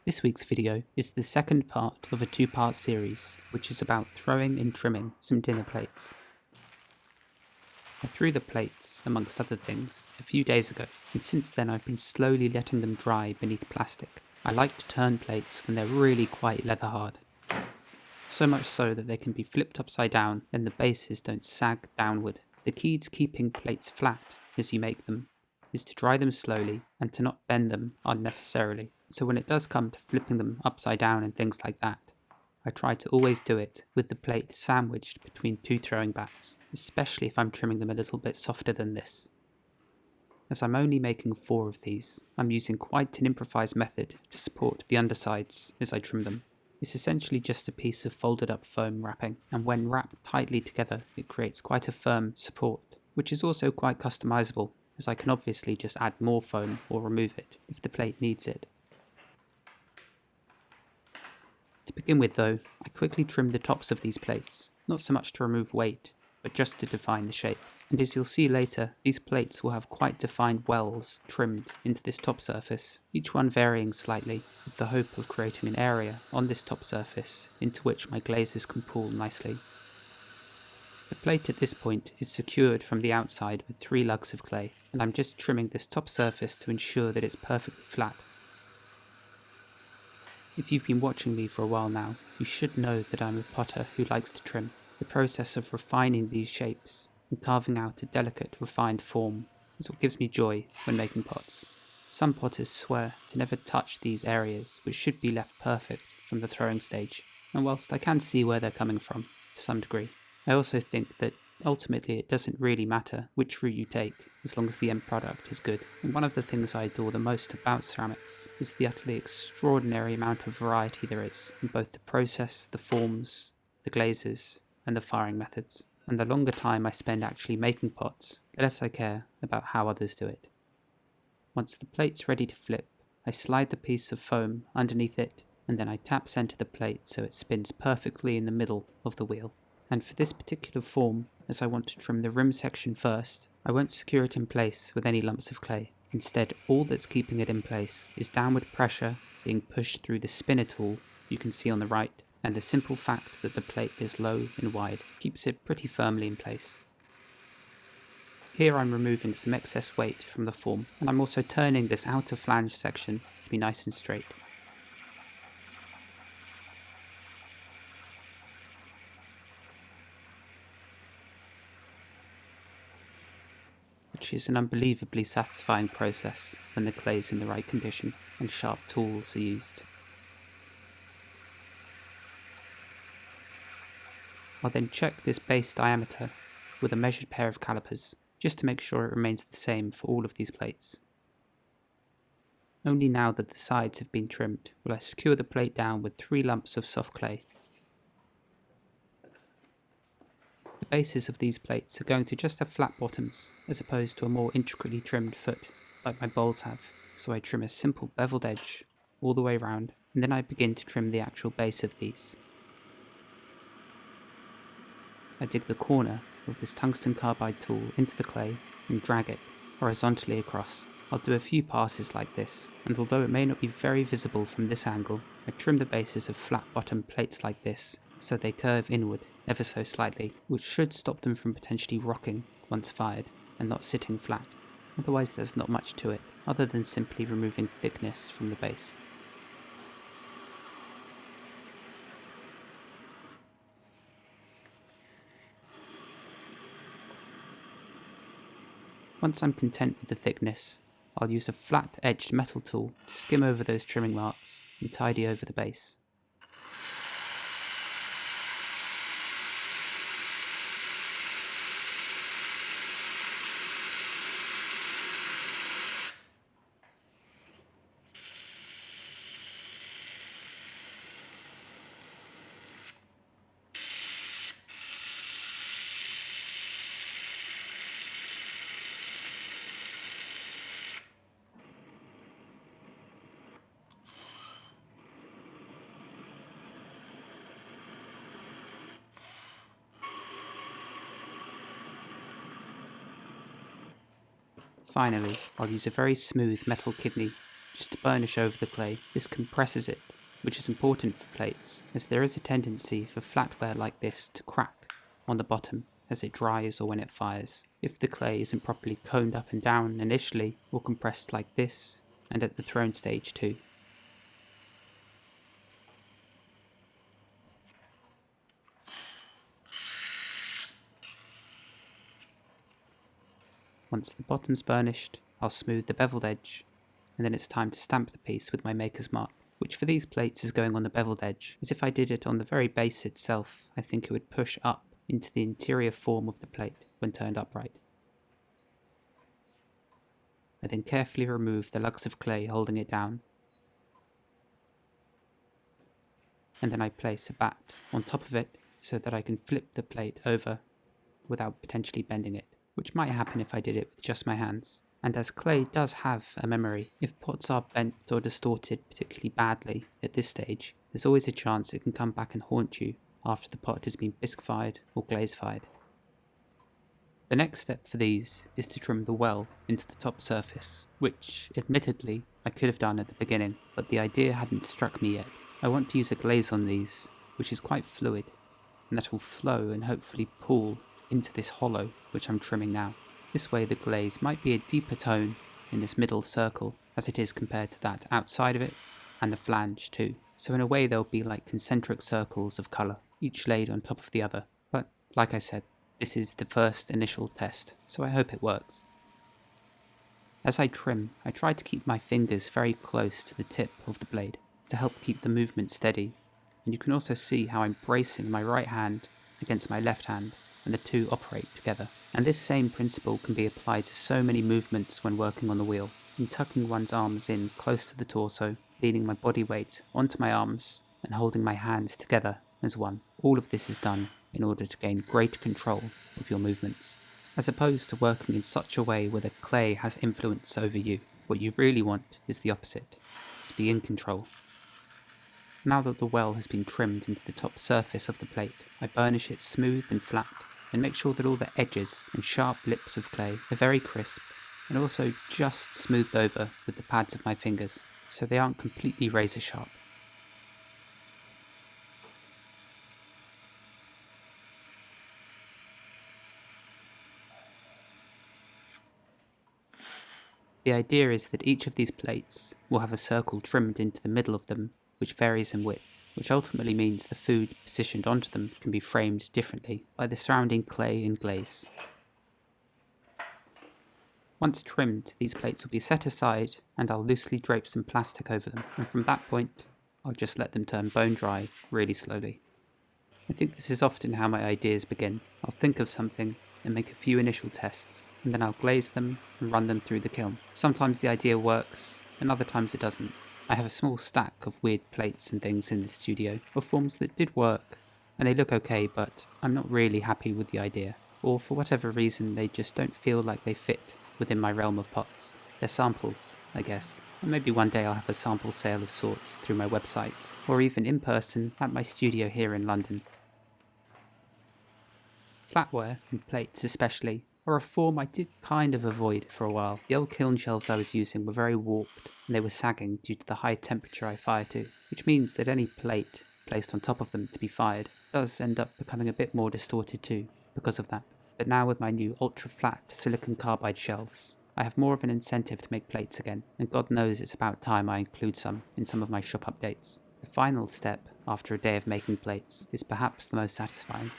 This week's video is the second part of a two-part series, which is about throwing and trimming some dinner plates. I threw the plates, amongst other things, a few days ago, and since then I've been slowly letting them dry beneath plastic. I like to turn plates when they're really quite leather hard. So much so that they can be flipped upside down and the bases don't sag downward. The key to keeping plates flat as you make them is to dry them slowly and to not bend them unnecessarily. So when it does come to flipping them upside down and things like that, I try to always do it with the plate sandwiched between two throwing bats, especially if I'm trimming them a little bit softer than this. As I'm only making 4 of these, I'm using quite an improvised method to support the undersides as I trim them. It's essentially just a piece of folded up foam wrapping, and when wrapped tightly together it creates quite a firm support, which is also quite customizable, as I can obviously just add more foam or remove it if the plate needs it. To begin with though, I quickly trimmed the tops of these plates, not so much to remove weight, but just to define the shape. And as you'll see later, these plates will have quite defined wells trimmed into this top surface, each one varying slightly, with the hope of creating an area on this top surface into which my glazes can pool nicely. The plate at this point is secured from the outside with 3 lugs of clay, and I'm just trimming this top surface to ensure that it's perfectly flat. If you've been watching me for a while now, you should know that I'm a potter who likes to trim. The process of refining these shapes and carving out a delicate, refined form is what gives me joy when making pots. Some potters swear to never touch these areas which should be left perfect from the throwing stage, and whilst I can see where they're coming from, to some degree, I also think that ultimately it doesn't really matter which route you take, as long as the end product is good. And one of the things I adore the most about ceramics is the utterly extraordinary amount of variety there is in both the process, the forms, the glazes, and the firing methods. And the longer time I spend actually making pots, the less I care about how others do it. Once the plate's ready to flip, I slide the piece of foam underneath it, and then I tap center the plate so it spins perfectly in the middle of the wheel. And for this particular form, as I want to trim the rim section first, I won't secure it in place with any lumps of clay. Instead, all that's keeping it in place is downward pressure being pushed through the spinner tool you can see on the right, and the simple fact that the plate is low and wide keeps it pretty firmly in place. Here I'm removing some excess weight from the form, and I'm also turning this outer flange section to be nice and straight. Which is an unbelievably satisfying process when the clay is in the right condition and sharp tools are used. I'll then check this base diameter with a measured pair of calipers, just to make sure it remains the same for all of these plates. Only now that the sides have been trimmed will I secure the plate down with 3 lumps of soft clay. The bases of these plates are going to just have flat bottoms, as opposed to a more intricately trimmed foot, like my bowls have, so I trim a simple beveled edge all the way around, and then I begin to trim the actual base of these. I dig the corner of this tungsten carbide tool into the clay and drag it horizontally across. I'll do a few passes like this, and although it may not be very visible from this angle, I trim the bases of flat bottom plates like this so they curve inward ever so slightly, which should stop them from potentially rocking once fired and not sitting flat. Otherwise there's not much to it, other than simply removing thickness from the base. Once I'm content with the thickness, I'll use a flat-edged metal tool to skim over those trimming marks and tidy over the base. Finally, I'll use a very smooth metal kidney just to burnish over the clay. This compresses it, which is important for plates, as there is a tendency for flatware like this to crack on the bottom as it dries or when it fires, if the clay isn't properly coned up and down initially, or compressed like this, and at the thrown stage too. Once the bottom's burnished, I'll smooth the beveled edge, and then it's time to stamp the piece with my maker's mark, which for these plates is going on the beveled edge, as if I did it on the very base itself, I think it would push up into the interior form of the plate when turned upright. I then carefully remove the lugs of clay holding it down, and then I place a bat on top of it so that I can flip the plate over without potentially bending it, which might happen if I did it with just my hands. And as clay does have a memory, if pots are bent or distorted particularly badly at this stage, there's always a chance it can come back and haunt you after the pot has been bisque-fired or glaze-fired. The next step for these is to trim the well into the top surface, which, admittedly, I could have done at the beginning, but the idea hadn't struck me yet. I want to use a glaze on these, which is quite fluid, and that will flow and hopefully pool into this hollow which I'm trimming now. This way the glaze might be a deeper tone in this middle circle as it is compared to that outside of it, and the flange too. So in a way they'll be like concentric circles of colour, each laid on top of the other. But like I said, this is the first initial test, so I hope it works. As I trim, I try to keep my fingers very close to the tip of the blade to help keep the movement steady, and you can also see how I'm bracing my right hand against my left hand and the two operate together. And this same principle can be applied to so many movements when working on the wheel, in tucking one's arms in close to the torso, leaning my body weight onto my arms and holding my hands together as one. All of this is done in order to gain greater control of your movements, as opposed to working in such a way where the clay has influence over you. What you really want is the opposite, to be in control. Now that the well has been trimmed into the top surface of the plate, I burnish it smooth and flat, and make sure that all the edges and sharp lips of clay are very crisp, and also just smoothed over with the pads of my fingers, so they aren't completely razor sharp. The idea is that each of these plates will have a circle trimmed into the middle of them, which varies in width, which ultimately means the food positioned onto them can be framed differently by the surrounding clay and glaze. Once trimmed, these plates will be set aside and I'll loosely drape some plastic over them, and from that point, I'll just let them turn bone dry really slowly. I think this is often how my ideas begin. I'll think of something and make a few initial tests, and then I'll glaze them and run them through the kiln. Sometimes the idea works, and other times it doesn't. I have a small stack of weird plates and things in the studio, of forms that did work, and they look okay, but I'm not really happy with the idea, or for whatever reason they just don't feel like they fit within my realm of pots. They're samples, I guess. And maybe one day I'll have a sample sale of sorts through my website, or even in person at my studio here in London. Flatware, and plates especially, are a form I did kind of avoid for a while. The old kiln shelves I was using were very warped, and they were sagging due to the high temperature I fire to, which means that any plate placed on top of them to be fired does end up becoming a bit more distorted too, because of that. But now with my new ultra-flat silicon carbide shelves, I have more of an incentive to make plates again, and God knows it's about time I include some in some of my shop updates. The final step, after a day of making plates, is perhaps the most satisfying.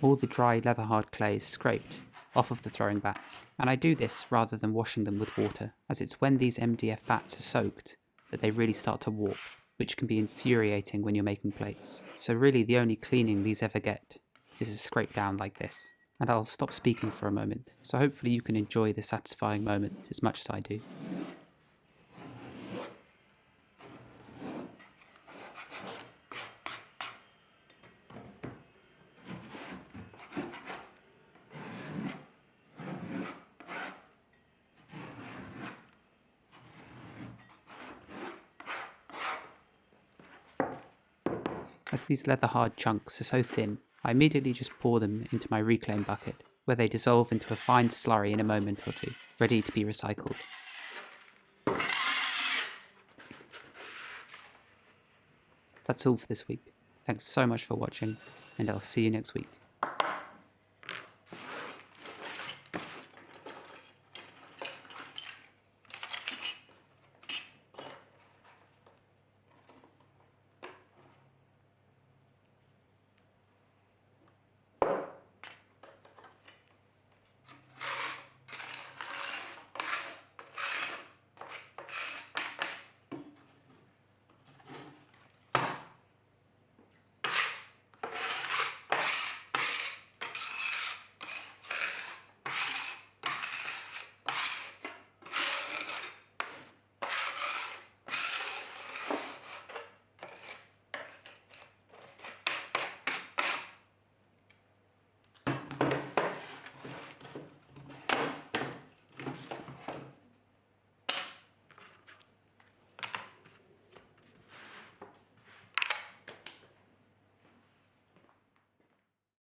All the dry leather-hard clay is scraped off of the throwing bats, and I do this rather than washing them with water, as it's when these MDF bats are soaked that they really start to warp, which can be infuriating when you're making plates. So really the only cleaning these ever get is a scrape down like this. And I'll stop speaking for a moment, so hopefully you can enjoy the satisfying moment as much as I do. As these leather-hard chunks are so thin, I immediately just pour them into my reclaim bucket, where they dissolve into a fine slurry in a moment or two, ready to be recycled. That's all for this week. Thanks so much for watching, and I'll see you next week.